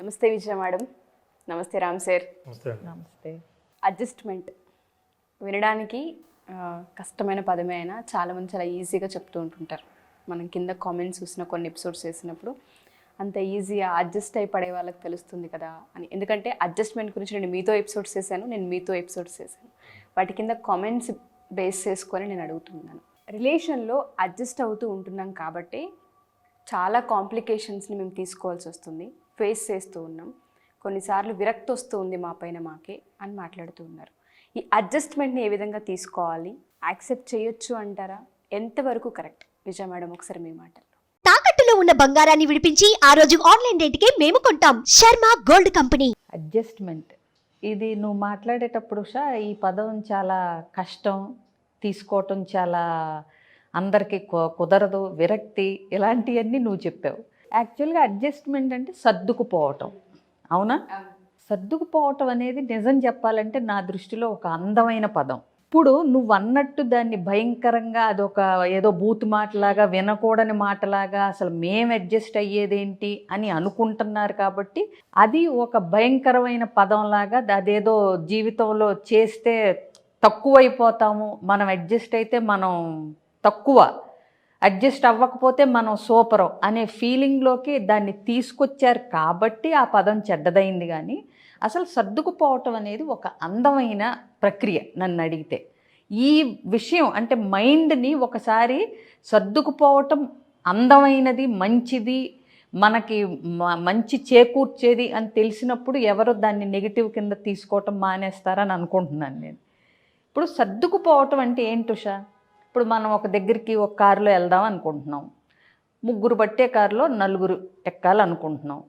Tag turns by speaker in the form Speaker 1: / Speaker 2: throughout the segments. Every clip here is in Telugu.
Speaker 1: నమస్తే విజయ మేడం. నమస్తే రామ్ సార్.
Speaker 2: నమస్తే.
Speaker 1: అడ్జస్ట్మెంట్ వినడానికి కష్టమైన పదమే అయినా చాలామంది చాలా ఈజీగా చెప్తూ ఉంటుంటారు. మనం కింద కామెంట్స్ చూసిన కొన్ని ఎపిసోడ్స్ చేసినప్పుడు అంత ఈజీగా అడ్జస్ట్ అయి పడే వాళ్ళకి తెలుస్తుంది కదా అని. ఎందుకంటే అడ్జస్ట్మెంట్ గురించి నేను మీతో ఎపిసోడ్స్ చేశాను, నేను మీతో ఎపిసోడ్స్ చేశాను. వాటి కింద కామెంట్స్ బేస్ చేసుకొని నేను అడుగుతున్నాను. రిలేషన్లో అడ్జస్ట్ అవుతూ ఉంటున్నాం కాబట్టి చాలా కాంప్లికేషన్స్ని మేము తీసుకోవాల్సి వస్తుంది, ఫేస్ చేస్తూ ఉన్నాం. కొన్నిసార్లు విరక్తి వస్తూ ఉంది మా పైన మాకే అని మాట్లాడుతూ ఉన్నారు. ఈ అడ్జస్ట్మెంట్ని ఏ విధంగా తీసుకోవాలి, యాక్సెప్ట్ చేయొచ్చు అంటారా? ఎంతవరకు కరెక్ట్ విజయ మేడం? ఒకసారి మీ మాటల్లో.
Speaker 3: తాకట్టులో ఉన్న బంగారాన్ని విడిపించి ఆ రోజు ఆన్లైన్ రేటుకే మేము కొంటాం. Sharma gold company.
Speaker 2: అడ్జస్ట్మెంట్ ఇది నువ్వు మాట్లాడేటప్పుడు ఈ పదం చాలా కష్టం, తీసుకోవటం చాలా అందరికీ కుదరదు, విరక్తి, ఇలాంటివన్నీ నువ్వు చెప్పావు. యాక్చువల్గా అడ్జస్ట్మెంట్ అంటే సర్దుకుపోవటం, అవునా? సర్దుకుపోవటం అనేది నిజం చెప్పాలంటే నా దృష్టిలో ఒక అందమైన పదం. ఇప్పుడు నువ్వు అన్నట్టు దాన్ని భయంకరంగా అదొక ఏదో బూతు మాటలాగా, వినకూడని మాటలాగా, అసలు మేము అడ్జస్ట్ అయ్యేదేంటి అని అనుకుంటున్నారు. కాబట్టి అది ఒక భయంకరమైన పదంలాగా, అదేదో జీవితంలో చేస్తే తక్కువైపోతాము, మనం అడ్జస్ట్ అయితే మనం తక్కువ, అడ్జస్ట్ అవ్వకపోతే మనం సూపరు అనే ఫీలింగ్లోకి దాన్ని తీసుకొచ్చారు. కాబట్టి ఆ పదం చెడ్డదైంది. కానీ అసలు సర్దుకుపోవటం అనేది ఒక అందమైన ప్రక్రియ నన్ను అడిగితే. ఈ విషయం అంటే మైండ్ని ఒకసారి సర్దుకుపోవటం అందమైనది, మంచిది, మనకి మంచి చేకూర్చేది అని తెలిసినప్పుడు ఎవరు దాన్ని నెగిటివ్ కింద తీసుకోవటం మానేస్తారని అనుకుంటున్నాను నేను. ఇప్పుడు సర్దుకుపోవటం అంటే ఏంటుషా? ఇప్పుడు మనం ఒక దగ్గరికి ఒక కారులో వెళ్దాం అనుకుంటున్నాం, ముగ్గురు పట్టే కారులో నలుగురు ఎక్కాలనుకుంటున్నాం.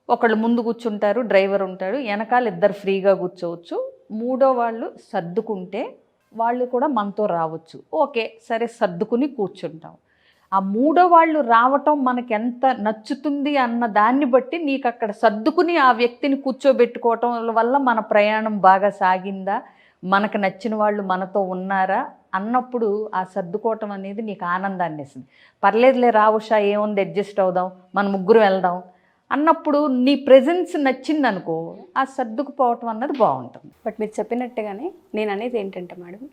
Speaker 2: ఒకళ్ళు ముందు కూర్చుంటారు, డ్రైవర్ ఉంటాడు, వెనకాల ఇద్దరు ఫ్రీగా కూర్చోవచ్చు. మూడో వాళ్ళు సర్దుకుంటే వాళ్ళు కూడా మనతో రావచ్చు. ఓకే, సరే సర్దుకుని కూర్చుంటాం. ఆ మూడో వాళ్ళు రావటం మనకి ఎంత నచ్చుతుంది అన్న దాన్ని బట్టి నీకు అక్కడ సర్దుకుని ఆ వ్యక్తిని కూర్చోబెట్టుకోవటం వల్ల మన ప్రయాణం బాగా సాగిందా, మనకు నచ్చిన వాళ్ళు మనతో ఉన్నారా అన్నప్పుడు ఆ సర్దుకోవటం అనేది నీకు ఆనందాన్ని ఇస్తుంది. పర్లేదులే రావుషా, ఏముంది అడ్జస్ట్ అవుదాం, మన ముగ్గురు వెళ్దాం అన్నప్పుడు నీ ప్రెజెన్స్ నచ్చింది అనుకో, ఆ సర్దుకుపోవటం అన్నది బాగుంటుంది.
Speaker 1: బట్ మీరు చెప్పినట్టుగానే నేను అనేది ఏంటంటే మేడం,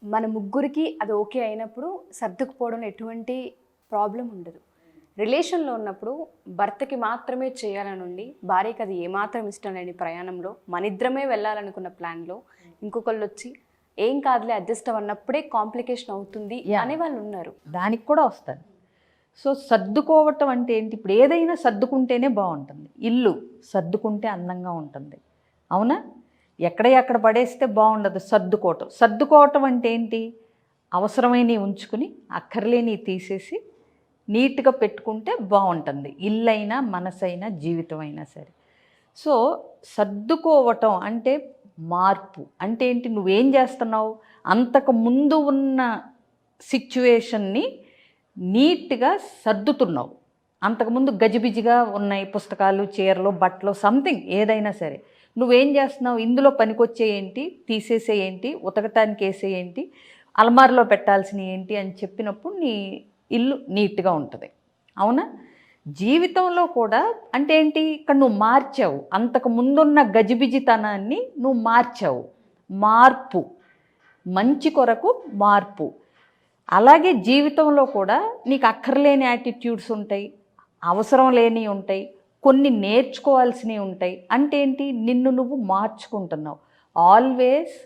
Speaker 1: మన ముగ్గురికి అది ఓకే అయినప్పుడు సర్దుకుపోవడంలో ఎటువంటి ప్రాబ్లం ఉండదు. రిలేషన్లో ఉన్నప్పుడు భర్తకి మాత్రమే చేయాలని ఉండి, భార్యకి అది ఏమాత్రం ఇష్టం లేని ప్రయాణంలో, మనిద్దరమే వెళ్ళాలనుకున్న ప్లాన్లో ఇంకొకళ్ళు వచ్చి ఏం కాదులే అడ్జస్ట్ అవ్వనప్పుడే కాంప్లికేషన్ అవుతుంది అనే వాళ్ళు ఉన్నారు.
Speaker 2: దానికి కూడా వస్తాను. సో సర్దుకోవటం అంటే ఏంటి? ఇప్పుడు ఏదైనా సర్దుకుంటేనే బాగుంటుంది. ఇల్లు సర్దుకుంటే అందంగా ఉంటుంది, అవునా? ఎక్కడ పడేస్తే బాగుండదు. సర్దుకోవటం అంటే ఏంటి? అవసరమైనవి ఉంచుకుని అక్కర్లేని తీసేసి నీట్గా పెట్టుకుంటే బాగుంటుంది. ఇల్లైనా, మనసైనా, జీవితం అయినా సరే. సో సర్దుకోవటం అంటే మార్పు అంటే ఏంటి? నువ్వేం చేస్తున్నావు? అంతకు ముందు ఉన్న సిచ్యువేషన్ని నీట్గా సర్దుతున్నావు. అంతకుముందు గజిబిజిగా ఉన్నాయి పుస్తకాలు, చీరలు, బట్టలు, సంథింగ్ ఏదైనా సరే. నువ్వేం చేస్తున్నావు? ఇందులో పనికొచ్చే ఏంటి, తీసేసే ఏంటి, ఉతకటానికి వేసే ఏంటి, అలమారులో పెట్టాల్సిన ఏంటి అని చెప్పినప్పుడు నీ ఇల్లు నీట్గా ఉంటుంది, అవునా? జీవితంలో కూడా అంటే ఏంటి? ఇక్కడ నువ్వు మార్చావు, అంతకు ముందున్న గజిబిజితనాన్ని నువ్వు మార్చావు. మార్పు, మంచి కొరకు మార్పు. అలాగే జీవితంలో కూడా నీకు అక్కర్లేని యాటిట్యూడ్స్ ఉంటాయి, అవసరం లేనివి ఉంటాయి, కొన్ని నేర్చుకోవాల్సినవి ఉంటాయి. అంటే ఏంటి? నిన్ను నువ్వు మార్చుకుంటున్నావు. Always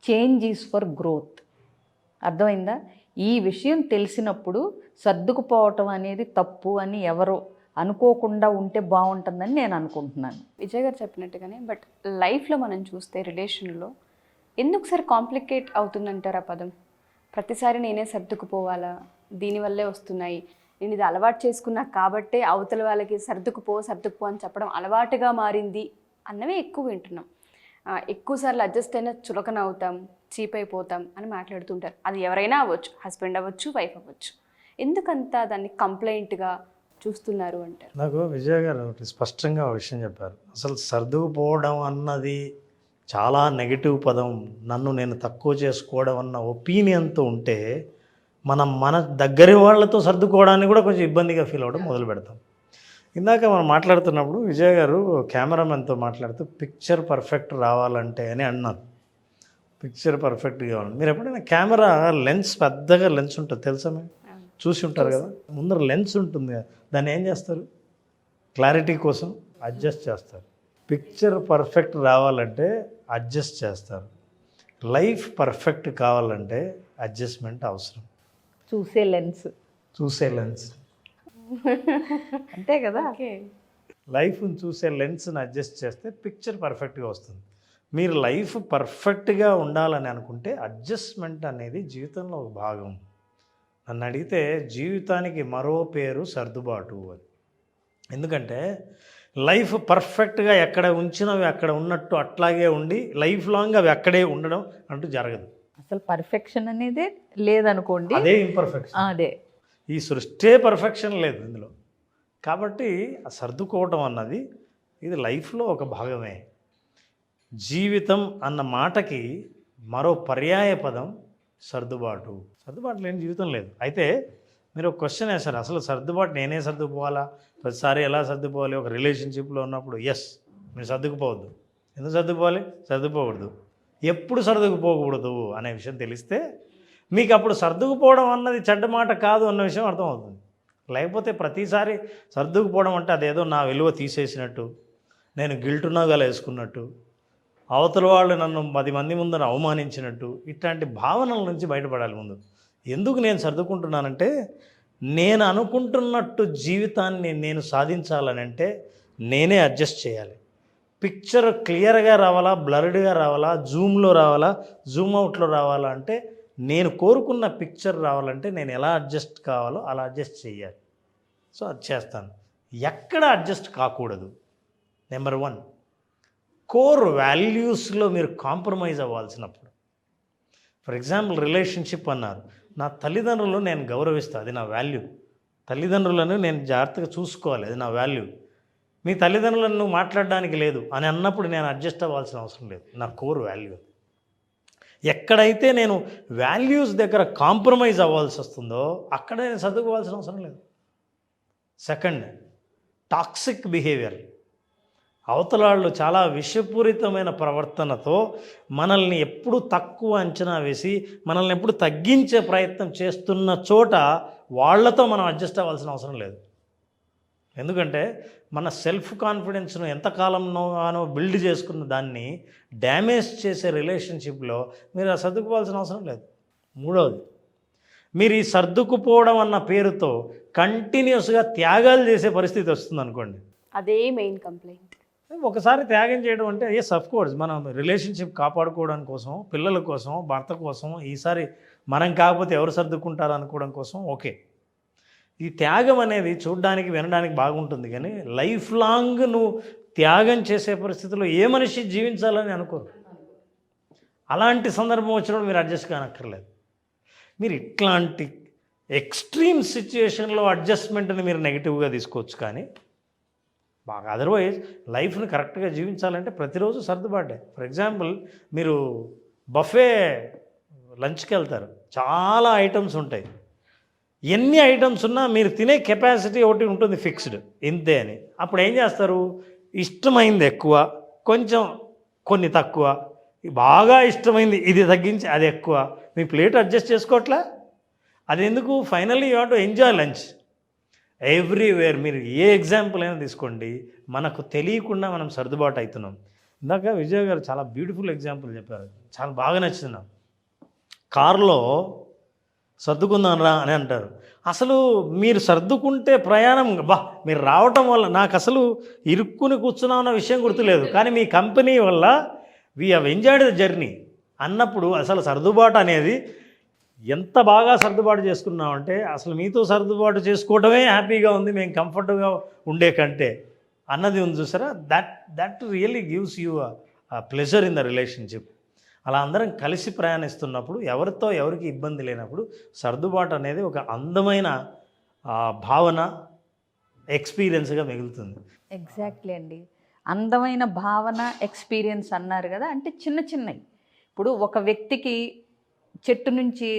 Speaker 2: change is for growth. అర్థమైందా? ఈ విషయం తెలిసినప్పుడు సర్దుకుపోవటం అనేది తప్పు అని ఎవరు అనుకోకుండా ఉంటే బాగుంటుందని నేను అనుకుంటున్నాను.
Speaker 1: విజయ్ గారు చెప్పినట్టుగానే. బట్ లైఫ్లో మనం చూస్తే రిలేషన్లో ఎందుకుసారి కాంప్లికేట్ అవుతుందంటారు ఆ పదం? ప్రతిసారి నేనే సర్దుకుపోవాలా, దీనివల్లే వస్తున్నాయి, నేను ఇది అలవాటు చేసుకున్నా కాబట్టే అవతల వాళ్ళకి సర్దుకుపో అని చెప్పడం అలవాటుగా మారింది అన్నవే ఎక్కువ వింటున్నాం. ఎక్కువసార్లు అడ్జస్ట్ అయినా చులకన అవుతాం, చీప్ అయిపోతాం అని మాట్లాడుతుంటారు. అది ఎవరైనా అవ్వచ్చు, హస్బెండ్ అవ్వచ్చు, వైఫ్ అవ్వచ్చు. ఎందుకంతా దాన్ని కంప్లైంట్గా చూస్తున్నారు అంటారు?
Speaker 4: నాకు విజయ్ గారు ఒకటి స్పష్టంగా ఒక విషయం చెప్పారు. అసలు సర్దుకుపోవడం అన్నది చాలా నెగిటివ్ పదం, నన్ను నేను తక్కువ చేసుకోవడం అన్న ఒపీనియన్తో ఉంటే మనం మన దగ్గర వాళ్ళతో సర్దుకోవడానికి కూడా కొంచెం ఇబ్బందిగా ఫీల్ అవ్వడం మొదలు పెడతాం. ఇందాక మనం మాట్లాడుతున్నప్పుడు విజయ్ గారు కెమెరామెన్తో మాట్లాడుతూ పిక్చర్ పర్ఫెక్ట్ రావాలంటే అని అన్నారు. పిక్చర్ పర్ఫెక్ట్గా కావాలి. మీరు ఎప్పుడైనా కెమెరా లెన్స్ పెద్దగా లెన్స్ ఉంటుంది తెలుసా మీరు? చూసి ఉంటారు కదా, ముందర లెన్స్ ఉంటుంది కదా, దాన్ని ఏం చేస్తారు? క్లారిటీ కోసం అడ్జస్ట్ చేస్తారు. పిక్చర్ పర్ఫెక్ట్ రావాలంటే అడ్జస్ట్ చేస్తారు. లైఫ్ పర్ఫెక్ట్ కావాలంటే అడ్జస్ట్మెంట్ అవసరం.
Speaker 2: చూసే లెన్స్ అంతే కదా.
Speaker 4: లైఫ్ని చూసే లెన్స్ని అడ్జస్ట్ చేస్తే పిక్చర్ పర్ఫెక్ట్గా వస్తుంది. మీరు లైఫ్ పర్ఫెక్ట్గా ఉండాలని అనుకుంటే అడ్జస్ట్మెంట్ అనేది జీవితంలో ఒక భాగం. నన్ను అడిగితే జీవితానికి మరో పేరు సర్దుబాటు అని. ఎందుకంటే లైఫ్ పర్ఫెక్ట్గా ఎక్కడ ఉంచినవి అక్కడ ఉన్నట్టు అట్లాగే ఉండి లైఫ్ లాంగ్ అవి అక్కడే ఉండడం అంటూ జరగదు.
Speaker 2: అసలు పర్ఫెక్షన్ అనేదే లేదనుకోండి,
Speaker 4: అదే ఇంపర్ఫెక్షన్.
Speaker 2: అదే
Speaker 4: ఈ సృష్టి పర్ఫెక్షన్ లేదు ఇందులో. కాబట్టి ఆ సర్దుకోవటం అన్నది ఇది లైఫ్లో ఒక భాగమే. జీవితం అన్న మాటకి మరో పర్యాయ పదం సర్దుబాటు. సర్దుబాటు లేని జీవితం లేదు. అయితే మీరు ఒక క్వశ్చన్ వేశారు, అసలు సర్దుబాటు నేనే సర్దుకుపోవాలా, ప్రతిసారి ఎలా సర్దుకోవాలి? ఒక రిలేషన్షిప్లో ఉన్నప్పుడు ఎస్, మీరు సర్దుకుపోవద్దు. ఎందుకు సర్దుకోవాలి? సర్దుకోకూడదు. ఎప్పుడు సర్దుకుపోకూడదు అనే విషయం తెలిస్తే మీకు అప్పుడు సర్దుకుపోవడం అన్నది చెడ్డ మాట కాదు అన్న విషయం అర్థమవుతుంది. లేకపోతే ప్రతిసారి సర్దుకుపోవడం అంటే అదేదో నా విలువ తీసేసినట్టు, నేను గిల్టున్నాగా వేసుకున్నట్టు, అవతల వాళ్ళు నన్ను 10 మంది ముందర అవమానించినట్టు, ఇట్లాంటి భావనల నుంచి బయటపడాలి ముందు. ఎందుకు నేను సర్దుకుంటున్నానంటే నేను అనుకుంటున్నట్టు జీవితాన్ని నేను సాధించాలని అంటే నేనే అడ్జస్ట్ చేయాలి. పిక్చర్ క్లియర్గా రావాలా, బ్లర్డ్గా రావాలా, జూమ్లో రావాలా, జూమ్ అవుట్లో రావాలా అంటే నేను కోరుకున్న పిక్చర్ రావాలంటే నేను ఎలా అడ్జస్ట్ కావాలో అలా అడ్జస్ట్ చేయాలి. సో అది చేస్తాను. ఎక్కడ అడ్జస్ట్ కాకూడదు? నెంబర్ 1, కోర్ వాల్యూస్లో మీరు కాంప్రమైజ్ అవ్వాల్సినప్పుడు. ఫర్ ఎగ్జాంపుల్ రిలేషన్షిప్ అన్నారు. నా తల్లిదండ్రులను నేను గౌరవిస్తాను, అది నా వాల్యూ. తల్లిదండ్రులను నేను జాగ్రత్తగా చూసుకోవాలి, అది నా వాల్యూ. మీ తల్లిదండ్రులను నువ్వు మాట్లాడడానికి లేదు అని అన్నప్పుడు నేను అడ్జస్ట్ అవ్వాల్సిన అవసరం లేదు, నా కోర్ వాల్యూ. ఎక్కడైతే నేను వాల్యూస్ దగ్గర కాంప్రమైజ్ అవ్వాల్సి వస్తుందో అక్కడ నేను చదువుకోవాల్సిన అవసరం లేదు. Second, toxic behaviour. అవతల వాళ్ళు చాలా విషపూరితమైన ప్రవర్తనతో మనల్ని ఎప్పుడు తక్కువ అంచనా వేసి మనల్ని ఎప్పుడు తగ్గించే ప్రయత్నం చేస్తున్న చోట వాళ్ళతో మనం అడ్జస్ట్ అవ్వాల్సిన అవసరం లేదు. ఎందుకంటే మన సెల్ఫ్ కాన్ఫిడెన్స్ను ఎంతకాలంలోనో బిల్డ్ చేసుకున్న దాన్ని డ్యామేజ్ చేసే రిలేషన్షిప్లో మీరు సర్దుకుపోవాల్సిన అవసరం లేదు. మూడవది, మీరు ఈ సర్దుకుపోవడం అన్న పేరుతో కంటిన్యూస్గా త్యాగాలు చేసే పరిస్థితి వస్తుంది అనుకోండి.
Speaker 1: అదే మెయిన్ కంప్లైంట్.
Speaker 4: ఒకసారి త్యాగం చేయడం అంటే ఎస్ అఫ్ కోర్స్ మనం రిలేషన్షిప్ కాపాడుకోవడం కోసం, పిల్లల కోసం, భర్త కోసం, ఈసారి మనం కాకపోతే ఎవరు సర్దుకుంటారు అనుకోవడం కోసం ఓకే. ఈ త్యాగం అనేది చూడడానికి వినడానికి బాగుంటుంది, కానీ లైఫ్ లాంగ్ నువ్వు త్యాగం చేసే పరిస్థితుల్లో ఏ మనిషి జీవించాలని అనుకోరు. అలాంటి సందర్భం వచ్చినప్పుడు మీరు అడ్జస్ట్ కానక్కర్లేదు. మీరు ఇట్లాంటి ఎక్స్ట్రీమ్ సిచ్యుయేషన్లో అడ్జస్ట్మెంట్ని మీరు నెగిటివ్గా తీసుకోవచ్చు, కానీ బాగా అదర్వైజ్ లైఫ్ని కరెక్ట్గా జీవించాలంటే ప్రతిరోజు సర్దుబాటే. ఫర్ ఎగ్జాంపుల్ మీరు బఫే లంచ్కి వెళ్తారు, చాలా ఐటమ్స్ ఉంటాయి. ఎన్ని ఐటమ్స్ ఉన్నా మీరు తినే కెపాసిటీ ఒకటి ఉంటుంది ఫిక్స్డ్, ఇంతే అని. అప్పుడు ఏం చేస్తారు? ఇష్టమైంది ఎక్కువ, కొంచెం కొన్ని తక్కువ, బాగా ఇష్టమైంది ఇది తగ్గించి అది ఎక్కువ. మీ ప్లేట్ అడ్జస్ట్ చేసుకోవట్లే. అది ఎందుకు? Finally you want to enjoy lunch. Everywhere మీరు ఏ ఎగ్జాంపుల్ అయినా తీసుకోండి, మనకు తెలియకుండా మనం సర్దుబాటు అవుతున్నాం. ఇందాక విజయ్ గారు చాలా బ్యూటిఫుల్ ఎగ్జాంపుల్ చెప్పారు, చాలా బాగా నచ్చింది నాకు. కారులో సర్దుకుందాం రా అని అంటారు. అసలు మీరు సర్దుకుంటే ప్రయాణం మీరు రావటం వల్ల నాకు అసలు ఇరుక్కుని కూర్చున్నాం అన్న విషయం గుర్తులేదు, కానీ మీ కంపెనీ వల్ల we have enjoyed the journey అన్నప్పుడు అసలు సర్దుబాటు అనేది ఎంత బాగా సర్దుబాటు చేసుకున్నామంటే అసలు మీతో సర్దుబాటు చేసుకోవడమే హ్యాపీగా ఉంది, మేము కంఫర్ట్గా ఉండే కంటే అన్నది ఉంది చూసారా. That really gives you pleasure in the relationship. అలా అందరం కలిసి ప్రయాణిస్తున్నప్పుడు ఎవరితో ఎవరికి ఇబ్బంది లేనప్పుడు సర్దుబాటు అనేది ఒక అందమైన భావన, ఎక్స్పీరియన్స్గా మిగులుతుంది.
Speaker 2: ఎగ్జాక్ట్లీ అండి. అందమైన భావన, ఎక్స్పీరియన్స్ అన్నారు కదా, అంటే చిన్న చిన్నవి. ఇప్పుడు ఒక వ్యక్తికి చెట్టు నుంచి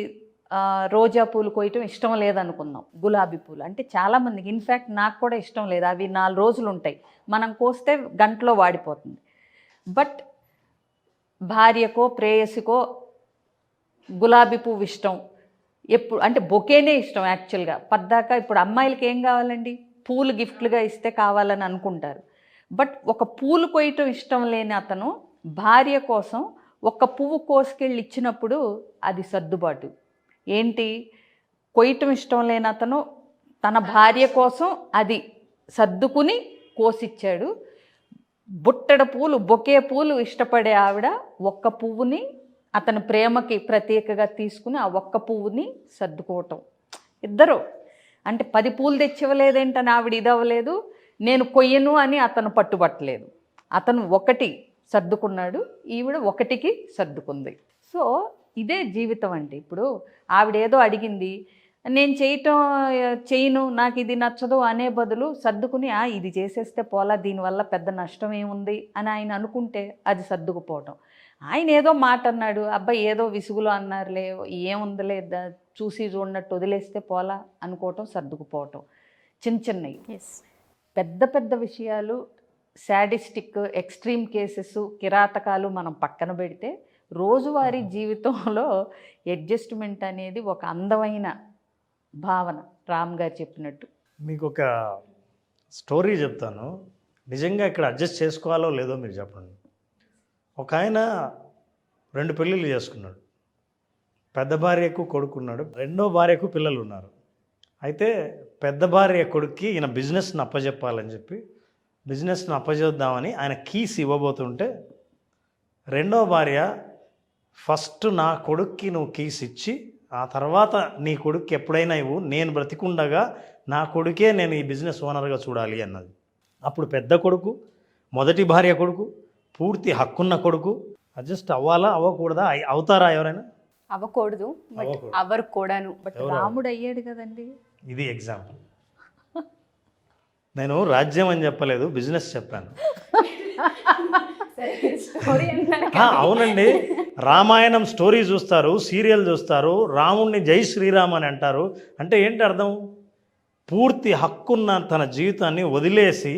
Speaker 2: రోజా పూలు కోయటం ఇష్టం లేదనుకుందాం, గులాబీ పూలు అంటే చాలామందికి, ఇన్ఫ్యాక్ట్ నాకు కూడా ఇష్టం లేదు, అవి 4 రోజులు ఉంటాయి, మనం కోస్తే గంటలో వాడిపోతుంది. బట్ భార్యకో ప్రేయసికో గులాబీ పువ్వు ఇష్టం, ఎప్పుడు అంటే బొకేనే ఇష్టం యాక్చువల్గా పద్దాక. ఇప్పుడు అమ్మాయిలకి ఏం కావాలండి, పూలు గిఫ్ట్లుగా ఇస్తే కావాలని అనుకుంటారు. బట్ ఒక పూలు కొయ్యటం ఇష్టం లేని అతను భార్య కోసం ఒక పువ్వు కోసుకెళ్ళి ఇచ్చినప్పుడు అది సర్దుబాటు. ఏంటి, కొయ్యటం ఇష్టం లేని అతను తన భార్య కోసం అది సర్దుకుని కోసిచ్చాడు. బుట్టడ పూలు, బొకే పూలు ఇష్టపడే ఆవిడ ఒక్క పువ్వుని అతని ప్రేమకి ప్రత్యేకగా తీసుకుని ఆ ఒక్క పువ్వుని సర్దుకోవటం. ఇద్దరు అంటే 10 పూలు తెచ్చివ్వలేదేంటని ఆవిడ ఇది అవ్వలేదు, నేను కొయ్యను అని అతను పట్టుబట్టలేదు. అతను ఒకటి సర్దుకున్నాడు, ఈవిడ ఒకటికి సర్దుకుంది. సో ఇదే జీవితం అంటే. ఇప్పుడు ఆవిడ ఏదో అడిగింది, నేను చేయను, నాకు ఇది నచ్చదు అనే బదులు సర్దుకుని ఇది చేసేస్తే పోలా, దీనివల్ల పెద్ద నష్టం ఏముంది అని ఆయన అనుకుంటే అది సర్దుకుపోవటం. ఆయన ఏదో మాట అన్నాడు, అబ్బాయి ఏదో విసుగులో అన్నారులే, ఏముందిలే చూసి చూడనట్టు వదిలేస్తే పోలా అనుకోవటం, సర్దుకుపోవటం. చిన్నవి. పెద్ద పెద్ద విషయాలు, శాడిస్టిక్ ఎక్స్ట్రీమ్ కేసెస్, కిరాతకాలు మనం పక్కన పెడితే రోజువారీ జీవితంలో అడ్జస్ట్మెంట్ అనేది ఒక అందమైన భావన. రామ్ గారు చెప్పినట్టు.
Speaker 4: మీకు ఒక స్టోరీ చెప్తాను, నిజంగా ఇక్కడ అడ్జస్ట్ చేసుకోవాలో లేదో మీరు చెప్పండి. ఒక ఆయన 2 పెళ్ళిళ్ళు చేసుకున్నాడు. పెద్ద భార్యకు కొడుకున్నాడు, రెండో భార్యకు పిల్లలు ఉన్నారు. అయితే పెద్ద భార్య కొడుక్కి ఈయన బిజినెస్ని అప్పచెప్పాలని చెప్పి బిజినెస్ని అప్పచెప్దామని ఆయన కీస్ ఇవ్వబోతుంటే రెండో భార్య, ఫస్ట్ నా కొడుక్కి నువ్వు కీస్ ఇచ్చి ఆ తర్వాత నీ కొడుక్కి ఎప్పుడైనా ఇవ్వు, నేను బ్రతికుండగా నా కొడుకే నేను ఈ బిజినెస్ ఓనర్గా చూడాలి అన్నది. అప్పుడు పెద్ద కొడుకు, మొదటి భార్య కొడుకు, పూర్తి హక్కున్న కొడుకు అడ్జస్ట్ అవ్వాలా అవ్వకూడదా, అవుతారా ఎవరైనా?
Speaker 1: అవ్వకూడదు, బట్ అవరు కూడాను.
Speaker 2: బట్ రాముడు అయ్యాడు కదండి.
Speaker 4: ఇది ఎగ్జాంపుల్. నేను రాజ్యం అని చెప్పలేదు, బిజినెస్ చెప్పాను. అవునండి, రామాయణం స్టోరీ చూస్తారు, సీరియల్ చూస్తారు, రాముణ్ణి జై శ్రీరామ్ అని అంటారు. అంటే ఏంటి అర్థం? పూర్తి హక్కున్న తన జీవితాన్ని వదిలేసి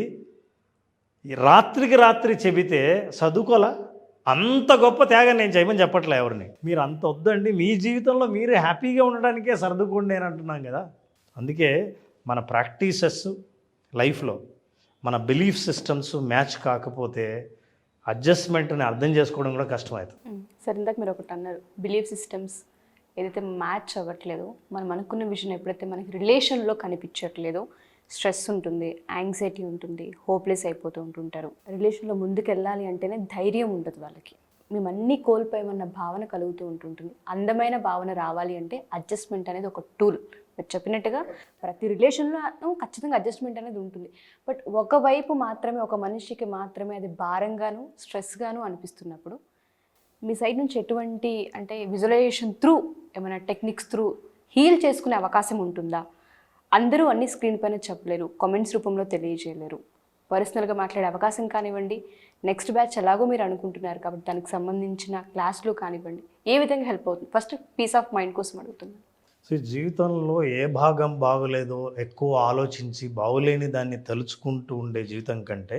Speaker 4: రాత్రికి రాత్రి చెబితే చదువుకోలా. అంత గొప్ప త్యాగం నేను చేయమని చెప్పట్లే ఎవరిని. మీరు అంత వద్దండి, మీ జీవితంలో మీరే హ్యాపీగా ఉండడానికే సర్దుకోండి అని అంటున్నాం కదా. అందుకే మన ప్రాక్టీసెస్ లైఫ్లో మన బిలీఫ్ సిస్టమ్స్ మ్యాచ్ కాకపోతే అడ్జస్ట్మెంట్ని అర్థం చేసుకోవడం కూడా కష్టమవుతుంది.
Speaker 1: సరే, ఇందాక మీరు ఒకటి అన్నారు, బిలీఫ్ సిస్టమ్స్ ఏదైతే మ్యాచ్ అవ్వట్లేదో, మనం అనుకున్న విషయం ఎప్పుడైతే మనకి రిలేషన్లో కనిపించట్లేదో స్ట్రెస్ ఉంటుంది, యాంగ్జైటీ ఉంటుంది, హోప్లెస్ అయిపోతూ ఉంటుంటారు. రిలేషన్లో ముందుకు వెళ్ళాలి అంటేనే ధైర్యం ఉంటుంది వాళ్ళకి. మేము అన్నీ కోల్పోయామన్న భావన కలుగుతూ ఉంటుంటుంది. అందమైన భావన రావాలి అంటే అడ్జస్ట్మెంట్ అనేది ఒక టూల్. మీరు చెప్పినట్టుగా ప్రతి రిలేషన్లో ఖచ్చితంగా అడ్జస్ట్మెంట్ అనేది ఉంటుంది. బట్ ఒకవైపు మాత్రమే, ఒక మనిషికి మాత్రమే అది భారంగాను స్ట్రెస్గాను అనిపిస్తున్నప్పుడు మీ సైడ్ నుంచి ఎటువంటి అంటే విజువలైజేషన్ త్రూ ఏమైనా టెక్నిక్స్ త్రూ హీల్ చేసుకునే అవకాశం ఉంటుందా? అందరూ అన్ని స్క్రీన్ పైన చెప్పలేరు, కామెంట్స్ రూపంలో తెలియజేయలేరు, పర్సనల్గా మాట్లాడే అవకాశం కానివ్వండి, నెక్స్ట్ బ్యాచ్ ఎలాగో మీరు అనుకుంటున్నారు కాబట్టి దానికి సంబంధించిన క్లాసులు కానివ్వండి, ఏ విధంగా హెల్ప్ అవుతుంది? ఫస్ట్ పీస్ ఆఫ్ మైండ్ కోసం అడుగుతున్నాను.
Speaker 4: సో జీవితంలో ఏ భాగం బాగోలేదో ఎక్కువ ఆలోచించి బాగోలేని దాన్ని తలుచుకుంటూ ఉండే జీవితం కంటే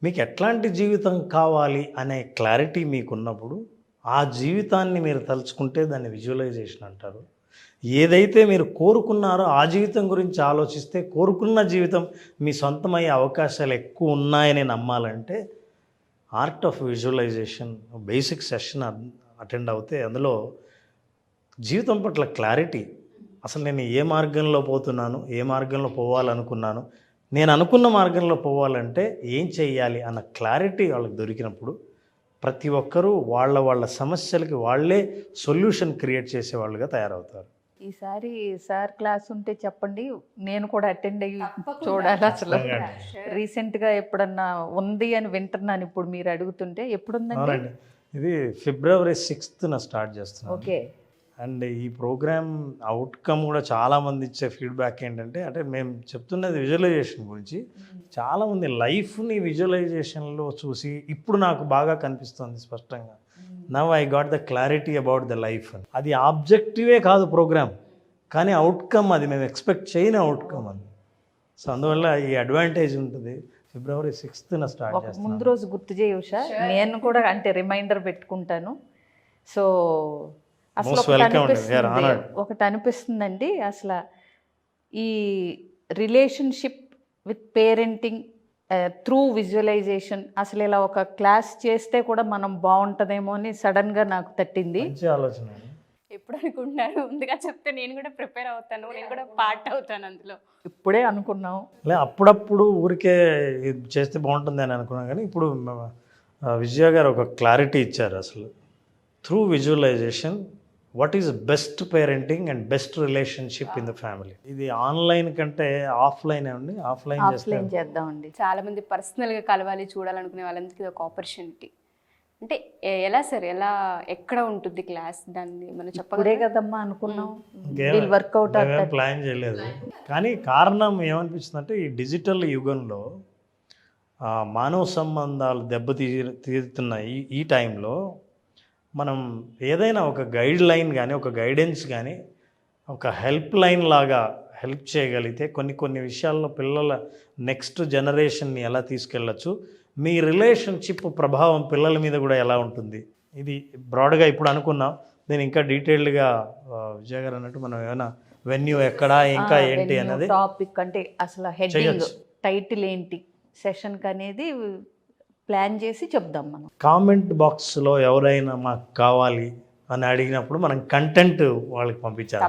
Speaker 4: మీకు ఎట్లాంటి జీవితం కావాలి అనే క్లారిటీ మీకున్నప్పుడు ఆ జీవితాన్ని మీరు తలుచుకుంటే దాన్ని విజువలైజేషన్ అంటారు. ఏదైతే మీరు కోరుకున్నారో ఆ జీవితం గురించి ఆలోచిస్తే కోరుకున్న జీవితం మీ సొంతమయ్యే అవకాశాలు ఎక్కువ ఉన్నాయని నమ్మాలంటే art of visualization basic session attend అవుతే అందులో జీవితం పట్ల క్లారిటీ, అసలు నేను ఏ మార్గంలో పోతున్నాను, ఏ మార్గంలో పోవాలనుకున్నాను, నేను అనుకున్న మార్గంలో పోవాలంటే ఏం చెయ్యాలి అన్న క్లారిటీ వాళ్ళకి దొరికినప్పుడు ప్రతి ఒక్కరూ వాళ్ళ సమస్యలకి వాళ్ళే సొల్యూషన్ క్రియేట్ చేసే వాళ్ళుగా తయారవుతారు.
Speaker 2: ఈసారి సార్ క్లాస్ ఉంటే చెప్పండి, నేను కూడా అటెండ్ అయ్యి చూడాలి. అసలు రీసెంట్గా ఎప్పుడన్నా ఉంది అని వింటున్నాను, ఇప్పుడు మీరు అడుగుతుంటే. ఎప్పుడుందండి?
Speaker 4: ఇది February 6th స్టార్ట్ చేస్తున్నాను.
Speaker 2: ఓకే.
Speaker 4: అండ్ ఈ ప్రోగ్రామ్ అవుట్కమ్ కూడా చాలామంది ఇచ్చే ఫీడ్బ్యాక్ ఏంటంటే, అంటే మేము చెప్తున్నది విజువలైజేషన్ గురించి, చాలామంది లైఫ్ని విజువలైజేషన్లో చూసి ఇప్పుడు నాకు బాగా కనిపిస్తుంది స్పష్టంగా, now I got the clarity about the life. అది ఆబ్జెక్టివే కాదు ప్రోగ్రామ్, కానీ అవుట్కమ్ అది మేము ఎక్స్పెక్ట్ చేయని అవుట్కమ్ అది. సో అందువల్ల ఈ అడ్వాంటేజ్ ఉంటుంది. February 6th స్టార్ట్
Speaker 2: ఒక
Speaker 4: చేస్తాను.
Speaker 2: ముందు రోజు గుర్తు చేయ ఉషా, నేను కూడా అంటే రిమైండర్ పెట్టుకుంటాను. సో అసలు
Speaker 4: Most welcome అండి. We are honored.
Speaker 2: ఒకటి అనిపిస్తుందండి, అసలు ఈ relationship with parenting through visualization అసలు ఇలా ఒక క్లాస్ చేస్తే కూడా మనం బాగుంటుందేమో అని సడన్గా నాకు తట్టింది.
Speaker 4: మంచి ఆలోచన.
Speaker 1: ఎప్పుడు అనుకుంటున్నారు? ముందుగా చెప్తే నేను కూడా ప్రిపేర్ అవుతాను, నేను కూడా పార్ట్ అవుతాను అందులో.
Speaker 2: ఇప్పుడే అనుకున్నాం.
Speaker 4: అప్పుడప్పుడు ఊరికే ఇది చేస్తే బాగుంటుంది అని అనుకున్నాం, కానీ ఇప్పుడు విజయ గారు ఒక క్లారిటీ ఇచ్చారు. అసలు through visualization what is best parenting and best relationship in the family. ఇది ఆన్లైన్ కంటే ఆఫ్లైన్ అండి. ఆఫ్లైన్
Speaker 2: ఆఫ్లైన్ చేద్దామండి.
Speaker 1: చాలా మంది పర్సనల్గా కలవాలి, చూడాలనుకునే వాళ్ళందరికీ ఇది ఒక ఆపర్చునిటీ. అంటే ఎలా సార్, ఎలా ఎక్కడ ఉంటుంది క్లాస్? దాన్ని మనం
Speaker 2: ఇప్పుడే
Speaker 1: చెప్పగలరా?
Speaker 2: కదమ్మా అనుకున్నాం, వీల్ వర్కౌట్ అవుతారు.
Speaker 4: ప్లాన్ చేయలేదు, కానీ కారణం ఏమనిపిస్తుంది అంటే ఈ డిజిటల్ యుగంలో మానవ సంబంధాలు దెబ్బతీరుతున్న ఈ టైంలో మనం ఏదైనా ఒక గైడ్ లైన్ కానీ ఒక గైడెన్స్ కానీ ఒక హెల్ప్ లైన్ లాగా హెల్ప్ చేయగలిగితే కొన్ని విషయాల్లో పిల్లల నెక్స్ట్ జనరేషన్ని ఎలా తీసుకెళ్ళచ్చు, మీ రిలేషన్షిప్ ప్రభావం పిల్లల మీద కూడా ఎలా ఉంటుంది, ఇది బ్రాడ్గా ఇప్పుడు అనుకున్నాం. నేను ఇంకా డీటెయిల్డ్గా విజయ్ గారు అన్నట్టు మనం ఏమైనా వెన్యూ ఎక్కడా ఇంకా ఏంటి అనేది
Speaker 2: టాపిక్ అంటే అసలు హెడ్డింగ్ టైటిల్ ఏంటి సెషన్కి అనేది ప్లాన్ చేసి చెప్దాం మనం.
Speaker 4: కామెంట్ బాక్స్లో ఎవరైనా మాకు కావాలి అని అడిగినప్పుడు మనం కంటెంట్ వాళ్ళకి పంపించాలి.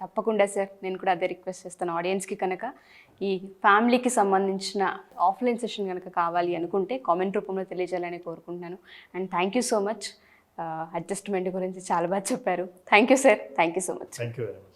Speaker 1: తప్పకుండా సార్, నేను కూడా అదే రిక్వెస్ట్ చేస్తాను ఆడియన్స్కి. కనుక ఈ ఫ్యామిలీకి సంబంధించిన ఆఫ్లైన్ సెషన్ కనుక కావాలి అనుకుంటే కామెంట్ రూపంలో తెలియజేయాలని కోరుకుంటున్నాను. And thank you so much. Adjustment గురించి చాలా బాగా చెప్పారు. Thank you sir, thank you so much.
Speaker 4: Thank you very much.